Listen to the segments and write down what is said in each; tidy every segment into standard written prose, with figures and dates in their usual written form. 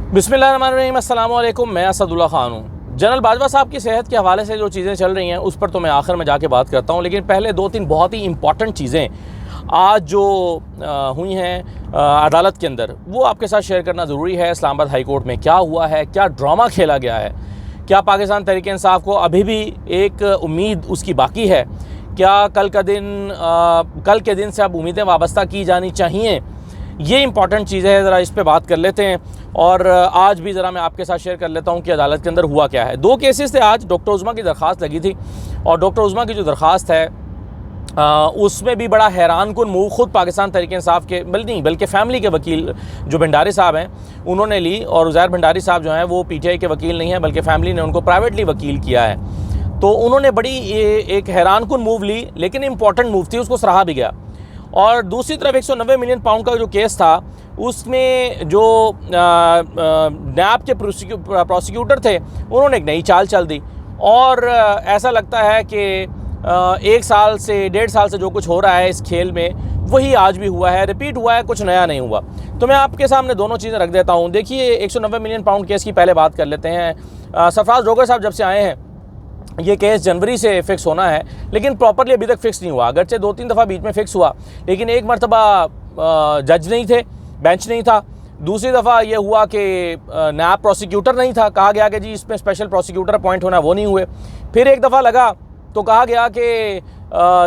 बिस्मिल्लाहिर्रहमानिर्रहीम, अस्सलाम वालेकुम। मैं असदुल्ला ख़ान हूँ। जनरल बाजवा साहब की सेहत के हवाले से जो चीज़ें चल रही हैं उस पर तो मैं आखिर में जाके बात करता हूँ, लेकिन पहले दो तीन बहुत ही इंपॉर्टेंट चीज़ें आज जो हुई हैं अदालत के अंदर, वो आपके साथ शेयर करना ज़रूरी है। इस्लामाबाद हाई कोर्ट में क्या हुआ है, क्या ड्रामा खेला गया है, क्या पाकिस्तान तहरीक इंसाफ को अभी भी एक उम्मीद उसकी बाकी है, क्या कल के दिन से अब उम्मीदें वाबस्ता की जानी चाहिए, ये इंपॉर्टेंट चीज़ें हैं। ज़रा इस पे बात कर लेते हैं और आज भी ज़रा मैं आपके साथ शेयर कर लेता हूँ कि अदालत के अंदर हुआ क्या है। दो केसेस थे आज। डॉक्टर उज़्मा की दरख्वास्त लगी थी और डॉक्टर उज़्मा की जो दरख्वास्त है उसमें भी बड़ा हैरानकुन मूव खुद पाकिस्तान तहरीक इंसाफ के बल्कि फ़ैमिली के वकील जो भंडारी साहब हैं उन्होंने ली। और उज़ैर भंडारी साहब जो हैं वो पीटीआई के वकील नहीं हैं, बल्कि फ़ैमिली ने उनको प्राइवेटली वकील किया है। तो उन्होंने बड़ी एक हैरानकुन मूव ली, लेकिन इंपॉर्टेंट मूव थी, उसको सराहा भी गया। और दूसरी तरफ 190 मिलियन पाउंड का जो केस था उसमें जो नैब के प्रोसिक्यूटर थे उन्होंने एक नई चाल चल दी और ऐसा लगता है कि 1 साल से 1.5 साल से जो कुछ हो रहा है इस खेल में वही आज भी हुआ है, रिपीट हुआ है, कुछ नया नहीं हुआ। तो मैं आपके सामने दोनों चीज़ें रख देता हूँ। देखिए, 190 मिलियन पाउंड केस की पहले बात कर लेते हैं। सरफराज रोगर साहब जब से आए हैं, ये केस जनवरी से फिक्स होना है, लेकिन प्रॉपरली अभी तक फिक्स नहीं हुआ। अगरचे 2-3 दफ़ा बीच में फिक्स हुआ, लेकिन एक मरतबा जज नहीं थे, बेंच नहीं था। दूसरी दफ़ा ये हुआ कि नैब प्रोसिक्यूटर नहीं था, कहा गया कि जी इसमें स्पेशल प्रोसिक्यूटर अपॉइंट होना, वो नहीं हुए। फिर एक दफ़ा लगा तो कहा गया कि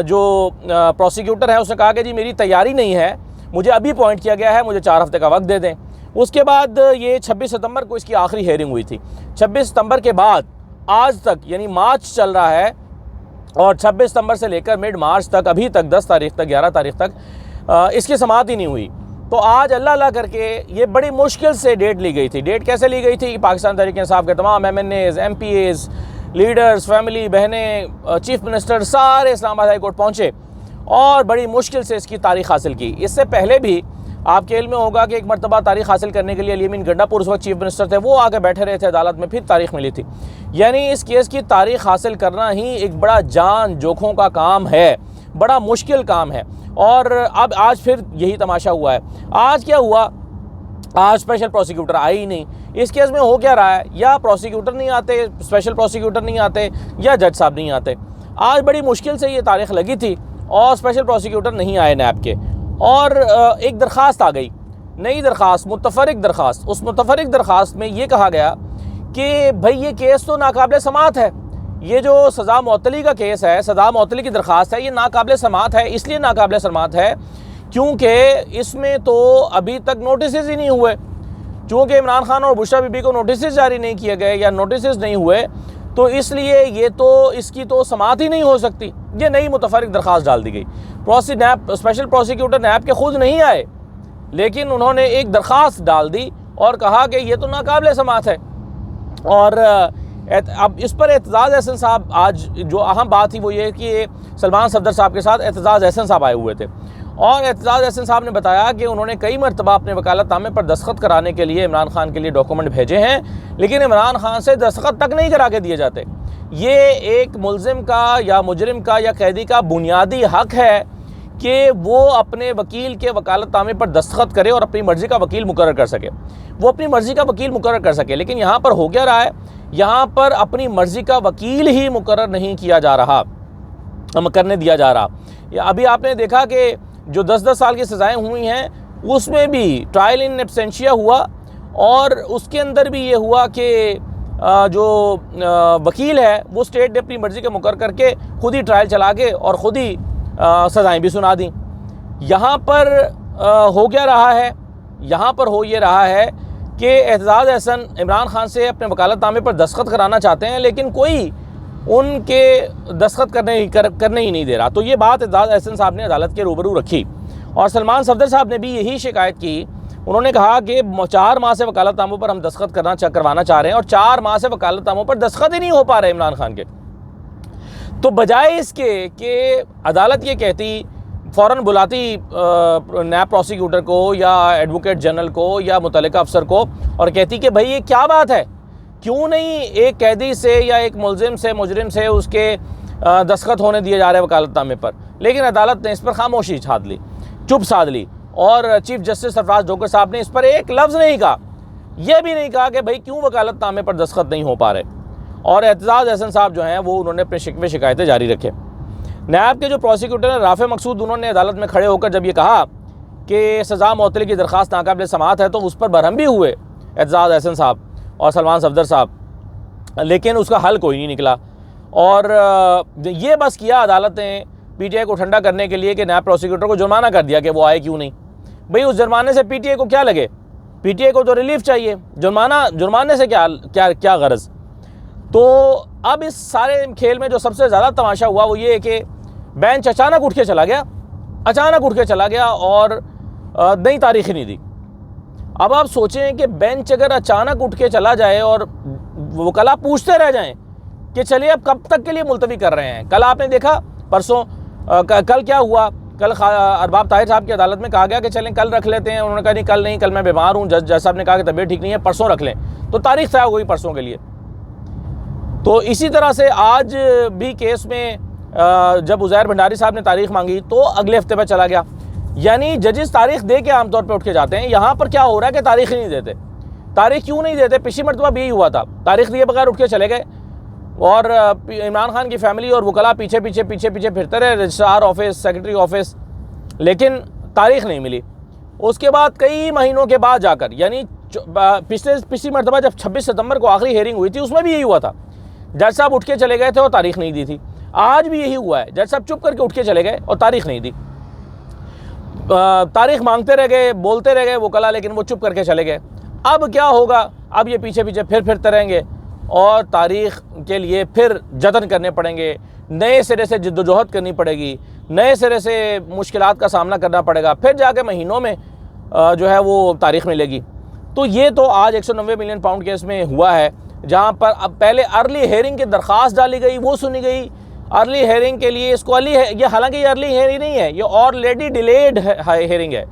जो प्रोसिक्यूटर है उसने कहा कि जी मेरी तैयारी नहीं है, मुझे अभी अपॉइंट किया गया है, मुझे 4 हफ्ते का वक्त दे दें। उसके बाद ये 26 सितंबर को इसकी आखिरी हेयरिंग हुई थी। 26 सितंबर के बाद आज तक, यानी मार्च चल रहा है, और 26 सितंबर से लेकर मिड मार्च तक, अभी तक 10 तारीख तक, 11 तारीख तक इसकी समाअत ही नहीं हुई। तो आज अल्लाह अल्लाह करके ये बड़ी मुश्किल से डेट ली गई थी। डेट कैसे ली गई थी? पाकिस्तान तहरीक इंसाफ के तमाम MNAs, MPAs, लीडर्स, फैमिली, बहनें, चीफ मिनिस्टर सारे इस्लामाबाद हाई कोर्ट पहुँचे और बड़ी मुश्किल से इसकी तारीख हासिल की। इससे पहले भी आपके इल्म में होगा कि एक मरतबा तारीख हासिल करने के लिए अली अमीन गंडापुर उस वक्त चीफ मिनिस्टर थे, वो आके बैठे रहे थे अदालत में, फिर तारीख मिली थी। यानी इस केस की तारीख हासिल करना ही एक बड़ा जान जोखों का काम है, बड़ा मुश्किल काम है। और अब आज फिर यही तमाशा हुआ है। आज क्या हुआ? आज स्पेशल प्रोसिक्यूटर आए ही नहीं। इस केस में हो क्या रहा है? या प्रोसिक्यूटर नहीं आते, स्पेशल प्रोसिक्यूटर नहीं आते, या जज साहब नहीं आते। आज बड़ी मुश्किल से ये तारीख लगी थी और स्पेशल प्रोसिक्यूटर नहीं आए नैब के, और एक दरख्वास्त आ गई, नई दरख्वास्त, मुतफरिक दरख्वास्त। उस मुतफरिक दरख्वास्त में ये कहा गया कि भाई ये केस तो नाकाबिल समाअत है। ये जो सज़ा मुअत्तली का केस है, सज़ा मुअत्तली की दरख्वास्त है, ये नाकाबिल समाअत है। इसलिए नाकाबिल समाअत है क्योंकि इसमें तो अभी तक नोटिस ही नहीं हुए। चूँकि इमरान खान और बुशरा बीबी को नोटिस जारी नहीं किए गए या नोटिस नहीं हुए, तो इसलिए ये तो इसकी तो समाअत ही नहीं हो सकती। ये नई मुतफरिक दरख्वास्त डाल दी गई। स्पेशल प्रोसिक्यूटर नैब के खुद नहीं आए, लेकिन उन्होंने एक दरख्वास्त डाल दी और कहा कि ये तो नाकाबिल समाअत है। और अब इस पर एतजाज़ अहसन साहब, आज जो अहम बात थी वो ये कि सलमान सफदर साहब के साथ एतजाज़ अहसन साहब आए हुए थे और एतजाज़ अहसन साहब ने बताया कि उन्होंने कई मरतबा अपने वकालतनामे पर दस्तखत कराने के लिए इमरान खान के लिए डॉक्यूमेंट भेजे हैं, लेकिन इमरान खान से दस्तखत तक नहीं करा के दिए जाते। ये एक मुल्ज़िम का या मुजरिम का या कैदी का बुनियादी हक है कि वो अपने वकील के वकालतनामे पर दस्तखत करे और अपनी मर्ज़ी का वकील मुकर्रर कर सके, वो अपनी मर्ज़ी का वकील मुकर्रर कर सके। लेकिन यहाँ पर हो क्या रहा है? यहाँ पर अपनी मर्ज़ी का वकील ही मुकर्रर नहीं किया जा रहा, करने दिया जा रहा। अभी आपने देखा कि जो 10-10 साल की सज़ाएँ हुई हैं उसमें भी ट्रायल इन एब्सेंशिया हुआ, और उसके अंदर भी ये हुआ कि जो वकील है वो स्टेट ने अपनी मर्ज़ी के मुकर्रर करके खुद ही ट्रायल चला के और ख़ुद ही सज़ाएँ भी सुना दी। यहाँ पर हो क्या रहा है? यहाँ पर हो ये रहा है कि एतजाज़ अहसन इमरान खान से अपने वकालतनामे पर दस्तखत कराना चाहते हैं, लेकिन कोई उनके दस्तखत करने ही नहीं दे रहा। तो ये बात एतजाज़ अहसन साहब ने अदालत के रूबरू रखी और सलमान सफदर साहब ने भी यही शिकायत की। उन्होंने कहा कि 4 माह से वकालतनामों पर हम दस्तखत करवाना चाह रहे हैं और 4 माह से वकालतनामों पर दस्तखत ही नहीं हो पा रहे इमरान खान के। तो बजाय इसके कि अदालत ये कहती, फ़ौरन बुलाती नैब प्रोसिक्यूटर को या एडवोकेट जनरल को या मुतल्लिका अफसर को और कहती कि भाई ये क्या बात है, क्यों नहीं एक कैदी से या एक मुल्ज़िम से, मुजरिम से उसके दस्तखत होने दिए जा रहे हैं वकालतनामे पर। लेकिन अदालत ने इस पर खामोशी साध ली, चुप साध ली और चीफ जस्टिस सरफराज जोकर साहब ने इस पर एक लफ्ज़ नहीं कहा। यह भी नहीं कहा कि भाई क्यों वकालतनामे पर दस्तखत नहीं हो पा रहे, और एतजाज़ अहसन साहब जो हैं वो उन्होंने अपने शिकवे शिकायतें जारी रखे। नायब के जो प्रोसिक्यूटर हैं राफ़े मकसूद, उन्होंने अदालत में खड़े होकर जब ये कहा कि सज़ा मुअत्तली की दरख्वास्त नाकाबिल समाअत है, तो उस पर बरहम भी हुए एतजाज़ अहसन साहब और सलमान सफदर साहब, लेकिन उसका हल कोई नहीं निकला। और ये बस किया अदालत ने PTI को ठंडा करने के लिए कि नायब प्रोसिक्यूटर को जुर्माना कर दिया कि वो आए क्यों नहीं। भाई उस जुर्माने से PTI को क्या लगे, PTI को तो रिलीफ चाहिए, जुर्माने से क्या क्या क्या गरज। तो अब इस सारे खेल में जो सबसे ज़्यादा तमाशा हुआ वो ये है कि बेंच अचानक उठ के चला गया और नई तारीख ही नहीं दी। अब आप सोचें कि बेंच अगर अचानक उठ के चला जाए और वकला पूछते रह जाएं कि चलिए अब कब तक के लिए मुलतवी कर रहे हैं। कल आपने देखा, परसों कल क्या हुआ, कल अरबाब ताहिर साहब की अदालत में कहा गया कि चलें कल रख लेते हैं। उन्होंने कहा नहीं कल नहीं, कल मैं बीमार हूँ। जज साहब ने कहा कि तबीयत ठीक नहीं है, परसों रख लें, तो तारीख तय हो गई परसों के लिए। तो इसी तरह से आज भी केस में जब उज़ैर भंडारी साहब ने तारीख मांगी तो अगले हफ्ते पर चला गया। यानी जजेस तारीख दे के आमतौर पर उठ के जाते हैं। यहाँ पर क्या हो रहा है कि तारीख ही नहीं देते। तारीख क्यों नहीं देते? पिछली मरतबा भी यही हुआ था, तारीख दिए बगैर उठ के चले गए और इमरान खान की फैमिली और वकला पीछे फिरते रहे, रजिस्ट्रार ऑफिस, सेक्रेटरी ऑफिस, लेकिन तारीख नहीं मिली। उसके बाद कई महीनों के बाद जाकर, यानी पिछली मरतबा जब 26 सितंबर को आखिरी हेयरिंग हुई थी उसमें भी यही हुआ था, जज साहब उठ के चले गए थे और तारीख नहीं दी थी। आज भी यही हुआ है, जज साहब चुप करके उठ के चले गए और तारीख नहीं दी। तारीख मांगते रह गए, बोलते रह गए वकला, लेकिन वो चुप करके चले गए। अब क्या होगा? अब ये पीछे फिर फिरते रहेंगे और तारीख के लिए फिर जतन करने पड़ेंगे, नए सिरे से जिद्दोजहद करनी पड़ेगी, नए सिरे से मुश्किलात का सामना करना पड़ेगा, फिर जाके महीनों में जो है वो तारीख मिलेगी। तो ये तो आज 190 मिलियन पाउंड केस में हुआ है, जहाँ पर अब पहले अर्ली हेयरिंग की दरख्वास्त डाली गई, वो सुनी गई। अर्ली हेयरिंग के लिए इसको ये हालांकि ये अर्ली हेयरिंग नहीं है, ये ऑलरेडी डिलेड हेयरिंग है।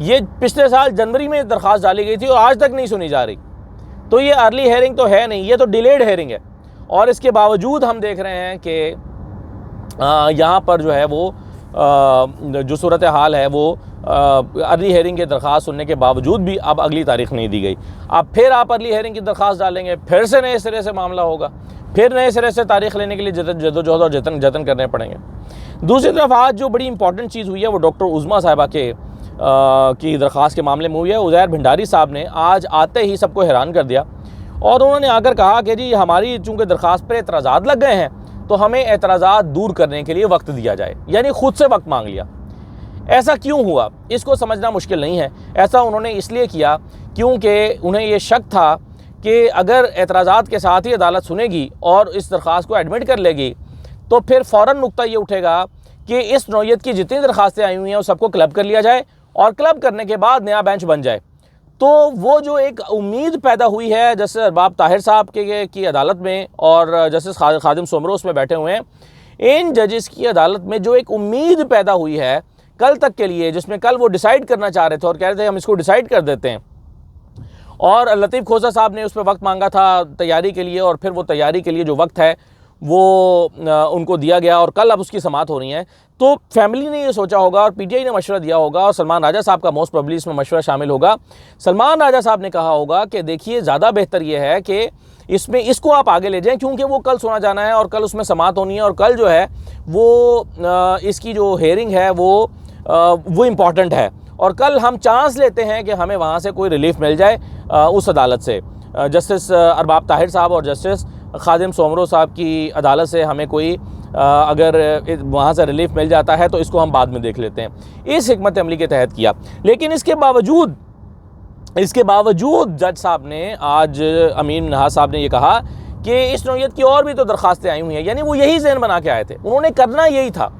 ये पिछले साल जनवरी में दरख्वास्त डाली गई थी और आज तक नहीं सुनी जा रही। तो ये अर्ली हेयरिंग तो है नहीं, ये तो डिलेड हेयरिंग है। और इसके बावजूद हम देख रहे हैं कि यहाँ पर जो है वो जो सूरत हाल है वो अर्ली हेयरिंग की दरख्वास्त सुनने के बावजूद भी अब अगली तारीख नहीं दी गई। अब फिर आप अर्ली हेयरिंग की दरख्वास्त डालेंगे, फिर से नए सिरे से मामला होगा, फिर नए सिरे से तारीख लेने के लिए जद्दोजहद और जतन करने पड़ेंगे। दूसरी तरफ आज जो बड़ी इंपॉर्टेंट चीज़ हुई है वो डॉक्टर उज़मा साहिबा की दरख्वास्त के मामले में हुई है। उज़ैर भंडारी साहब ने आज आते ही सबको हैरान कर दिया और उन्होंने आकर कहा कि जी हमारी चूँकि दरख्वास्त पर एतराज़ात लग गए हैं तो हमें एतराज़ात दूर करने के लिए वक्त दिया जाए, यानी खुद से वक्त मांग लिया। ऐसा क्यों हुआ इसको समझना मुश्किल नहीं है। ऐसा उन्होंने इसलिए किया क्योंकि उन्हें ये शक था कि अगर एतराज़ात के साथ ही अदालत सुनेगी और इस दरख्वास्त को एडमिट कर लेगी तो फिर फ़ौरन नुक्ता ये उठेगा कि इस नौइयत की जितनी दरख्वास्तें आई हुई हैं उस सबको क्लब कर लिया जाए और क्लब करने के बाद नया बेंच बन जाए। तो वो जो एक उम्मीद पैदा हुई है जस्टिस अरबाब ताहिर साहब की अदालत में और जस्टिस खादिम सोमरो उसमें बैठे हुए हैं, इन जजेस की अदालत में जो एक उम्मीद पैदा हुई है कल तक के लिए, जिसमें कल वो डिसाइड करना चाह रहे थे और कह रहे थे हम इसको डिसाइड कर देते हैं, और लतीफ़ खोसा साहब ने उस पर वक्त मांगा था तैयारी के लिए और फिर वो तैयारी के लिए जो वक्त है वो उनको दिया गया और कल अब उसकी समाअत हो रही है। तो फैमिली ने ये सोचा होगा और PTI ने मशवरा दिया होगा और सलमान राजा साहब का मोस्ट प्रोबेबली इसमें मशवरा शामिल होगा। सलमान राजा साहब ने कहा होगा कि देखिए ज़्यादा बेहतर ये है कि इसको आप आगे ले जाएं क्योंकि वो कल सुना जाना है और कल उसमें समाअत होनी है और कल जो है वो इसकी जो हेयरिंग है वो इम्पॉर्टेंट है और कल हम चांस लेते हैं कि हमें वहाँ से कोई रिलीफ मिल जाए उस अदालत से, जस्टिस अरबाब ताहिर साहब और जस्टिस खादिम सोमरो साहब की अदालत से हमें कोई अगर वहाँ से रिलीफ मिल जाता है तो इसको हम बाद में देख लेते हैं। इस हिकमत अमली के तहत किया, लेकिन इसके बावजूद जज साहब ने आज अमीन नहाज साहब ने ये कहा कि इस नौइयत की और भी तो दरख्वास्तें आई हुई हैं, यानी वो यही ज़हन बना के आए थे, उन्होंने करना यही था।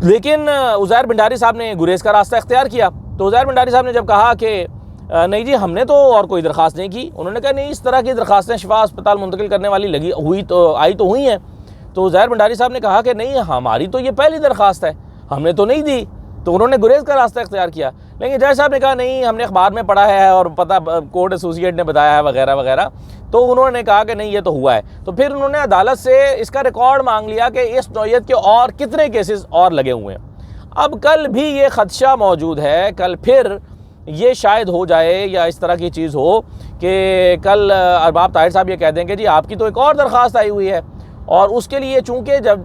लेकिन उज़ैर भंडारी साहब ने गुरेज का रास्ता इख्तियार किया। तो उज़ैर भंडारी साहब ने जब कहा कि नहीं जी हमने तो और कोई दरख्वास्त नहीं की, उन्होंने कहा नहीं इस तरह की दरख्वास्तें शिफा अस्पताल मुंतकिल करने वाली आई तो हुई हैं। तो उज़ैर भंडारी साहब ने कहा कि नहीं हमारी तो ये पहली दरख्वास्त है, हमने तो नहीं दी। तो उन्होंने गुरेज का रास्ता इख्तियार किया। लेकिन जज साहब ने कहा नहीं हमने अखबार में पढ़ा है और पता कोर्ट एसोसिएट ने बताया है वगैरह वगैरह। तो उन्होंने कहा कि नहीं ये तो हुआ है। तो फिर उन्होंने अदालत से इसका रिकॉर्ड मांग लिया कि इस नौइयत के और कितने केसेस और लगे हुए हैं। अब कल भी ये खदशा मौजूद है, कल फिर ये शायद हो जाए या इस तरह की चीज़ हो कि कल अरबाब ताहिर साहब ये कह दें कि जी आपकी तो एक और दरख्वास्त आई हुई है और उसके लिए चूँकि जब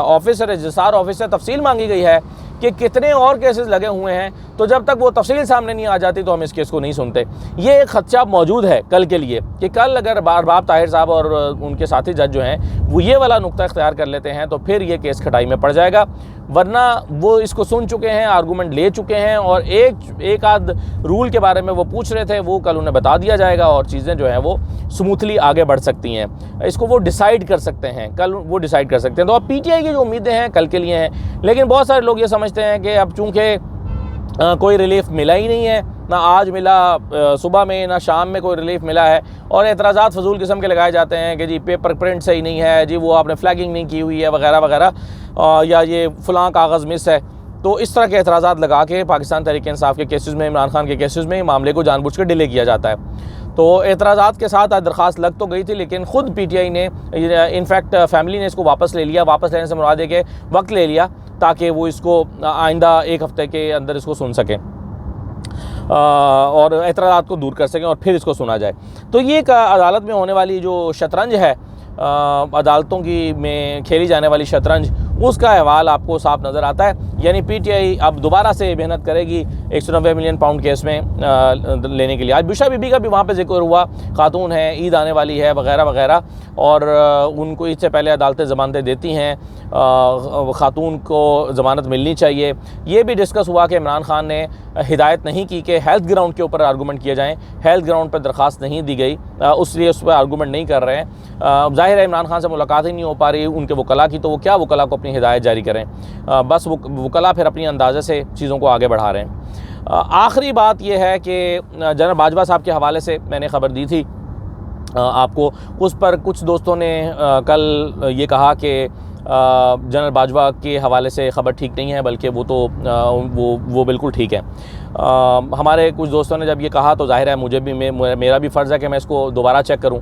ऑफिसर रजिस्ट्रार ऑफिस से तफसील मांगी गई है कि कितने और केसेस लगे हुए हैं, तो जब तक वो तफसील सामने नहीं आ जाती तो हम इस केस को नहीं सुनते। ये एक खदशा मौजूद है कल के लिए कि कल अगर अरबाब ताहिर साहब और उनके साथी जज जो हैं वो ये वाला नुक्ता इख्तियार कर लेते हैं तो फिर ये केस खटाई में पड़ जाएगा। वरना वो इसको सुन चुके हैं, आर्गूमेंट ले चुके हैं और एक आध रूल के बारे में वो पूछ रहे थे, वो कल उन्हें बता दिया जाएगा और चीज़ें जो हैं वो स्मूथली आगे बढ़ सकती हैं। इसको वो डिसाइड कर सकते हैं, कल वो डिसाइड कर सकते हैं। तो अब पीटीआई की जो उम्मीदें हैं कल के लिए हैं, लेकिन बहुत सारे लोग ये समझते हैं कि अब चूँकि कोई रिलीफ मिला ही नहीं है, ना आज मिला सुबह में ना शाम में कोई रिलीफ मिला है, और एतराज़ात फजूल किस्म के लगाए जाते हैं कि जी पेपर प्रिंट सही नहीं है, जी वो आपने फ्लैगिंग नहीं की हुई है वगैरह वगैरह, या ये फ़लाँ कागज़ मिस है। तो इस तरह के एतराज़ात लगा के पाकिस्तान तहरीक-ए-इंसाफ के केसेस में, इमरान खान के केसेस में मामले को जानबूझ कर डिले किया जाता है। तो एतराज़ात के साथ आज दरख्वास्त लग तो गई थी, लेकिन ख़ुद पीटीआई ने, इनफैक्ट फैमिली ने इसको वापस ले लिया। वापस लेने से मुराद है कि वक्त ले लिया ताकि वो इसको आइंदा एक हफ़्ते के अंदर इसको सुन सकें और एतराज़ात को दूर कर सकें और फिर इसको सुना जाए। तो ये एक अदालत में होने वाली जो शतरंज है, अदालतों की में खेली जाने वाली शतरंज, उसका अहवाल आपको साफ नज़र आता है। यानी पीटीआई अब दोबारा से मेहनत करेगी 190 मिलियन पाउंड केस में लेने के लिए। आज बुशरा बीबी का भी वहाँ पे जिक्र हुआ, खातून है, ईद आने वाली है वगैरह वगैरह, और उनको इससे पहले अदालतें ज़मानतें देती हैं, खातून को ज़मानत मिलनी चाहिए। ये भी डिस्कस हुआ कि इमरान खान ने हिदायत नहीं की कि हेल्थ ग्राउंड के ऊपर आर्गूमेंट किए जाएँ, हेल्थ ग्राउंड पर दरख्वास्त नहीं दी गई, उसलिए उस पर आर्गूमेंट नहीं कर रहे हैं। ज़ाहिर है इमरान खान से मुलाकात ही नहीं हो पा रही उनके वकला की, तो वो क्या वकला को अपनी हिदायत जारी करें, बस वकला फिर अपनी अंदाज़े से चीज़ों को आगे बढ़ा रहे हैं। आखिरी बात यह है कि जनरल बाजवा साहब के हवाले से मैंने ख़बर दी थी आपको, उस पर कुछ दोस्तों ने कल ये कहा कि जनरल बाजवा के हवाले से ख़बर ठीक नहीं है, बल्कि वो तो वो बिल्कुल ठीक है। हमारे कुछ दोस्तों ने जब ये कहा तो जाहिर है मुझे भी मेरा भी फ़र्ज़ है कि मैं इसको दोबारा चेक करूं।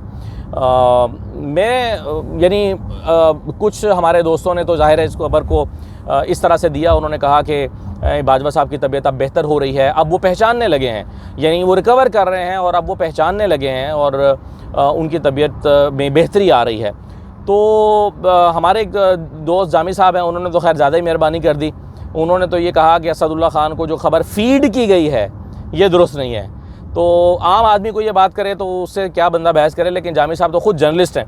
कुछ हमारे दोस्तों ने तो जाहिर है इस खबर को इस तरह से दिया, उन्होंने कहा कि बाजवा साहब की तबीयत अब बेहतर हो रही है, अब वो पहचानने लगे हैं, यानी वो रिकवर कर रहे हैं और अब वो पहचानने लगे हैं और उनकी तबीयत में बेहतरी आ रही है। तो हमारे एक दोस्त जामी साहब हैं, उन्होंने तो खैर ज़्यादा ही मेहरबानी कर दी। उन्होंने तो ये कहा कि असदुल्ला खान को जो ख़बर फीड की गई है ये दुरुस्त नहीं है। तो आम आदमी को ये बात करे तो उससे क्या बंदा बहस करे, लेकिन जामी साहब तो ख़ुद जर्नलिस्ट हैं,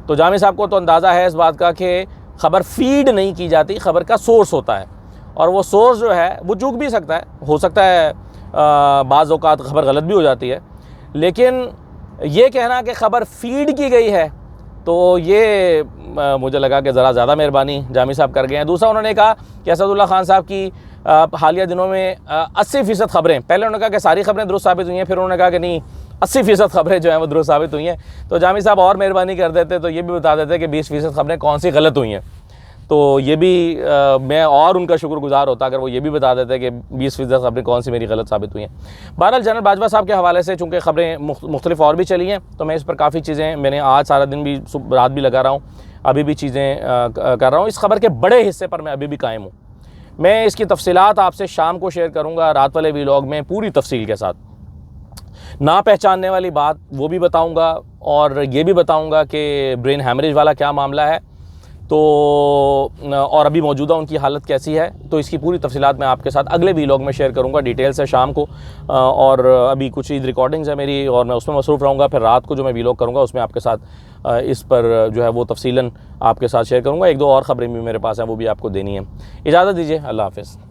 तो जामी साहब को तो अंदाज़ा है इस बात का कि ख़बर फीड नहीं की जाती, ख़बर का सोर्स होता है, और वो सोर्स जो है वो चूक भी सकता है, हो सकता है बाज़ औक़ात ख़बर गलत भी हो जाती है, लेकिन ये कहना कि ख़बर फीड की गई है तो ये मुझे लगा कि ज़रा ज़्यादा मेहरबानी जामी साहब कर गए हैं। दूसरा, उन्होंने कहा कि असदुल्ला खान साहब की हालिया दिनों में 80% ख़बरें, पहले उन्होंने कहा कि सारी ख़बरें दुरुस्त साबित हुई हैं, फिर उन्होंने कहा कि नहीं 80% ख़बरें जो हैं वो दुरुस्त साबित हुई हैं। तो जामी साहब और मेहरबानी कर देते तो ये भी बता देते कि 20% ख़बरें कौन सी गलत हुई हैं, तो ये भी मैं और उनका शुक्रगुज़ार होता अगर वो ये भी बता देते कि 20% ख़बरें कौन सी मेरी गलत साबित हुई हैं। बहरहाल जनरल बाजवा साहब के हवाले से चूँकि ख़बरें मुख्तलिफ और भी चली हैं, तो मैं इस पर काफ़ी चीज़ें, मैंने आज सारा दिन भी रात भी लगा रहा हूँ, अभी भी चीज़ें कर रहा हूँ। इस खबर के बड़े हिस्से पर मैं अभी भी कायम हूँ। मैं इसकी तफसीलात आपसे शाम को शेयर करूँगा रात वाले व्लॉग में पूरी तफसील के साथ। ना पहचानने वाली बात वो भी बताऊँगा और ये भी बताऊँगा कि ब्रेन हैमरेज वाला क्या मामला है, तो और अभी मौजूदा उनकी हालत कैसी है, तो इसकी पूरी तफसीलात मैं आपके साथ अगले व्लॉग में शेयर करूंगा डिटेल से शाम को। और अभी कुछ ईद रिकॉर्डिंग्स है मेरी और मैं उसमें मसरूफ़ रहूँगा, फिर रात को जो मैं व्लॉग करूँगा उसमें आपके साथ इस पर जो है वो तफसीलन आपके साथ शेयर करूँगा। एक दो और ख़बरें भी मेरे पास हैं, वो भी आपको देनी है। इजाज़त दीजिए, अल्लाह हाफ़िज़।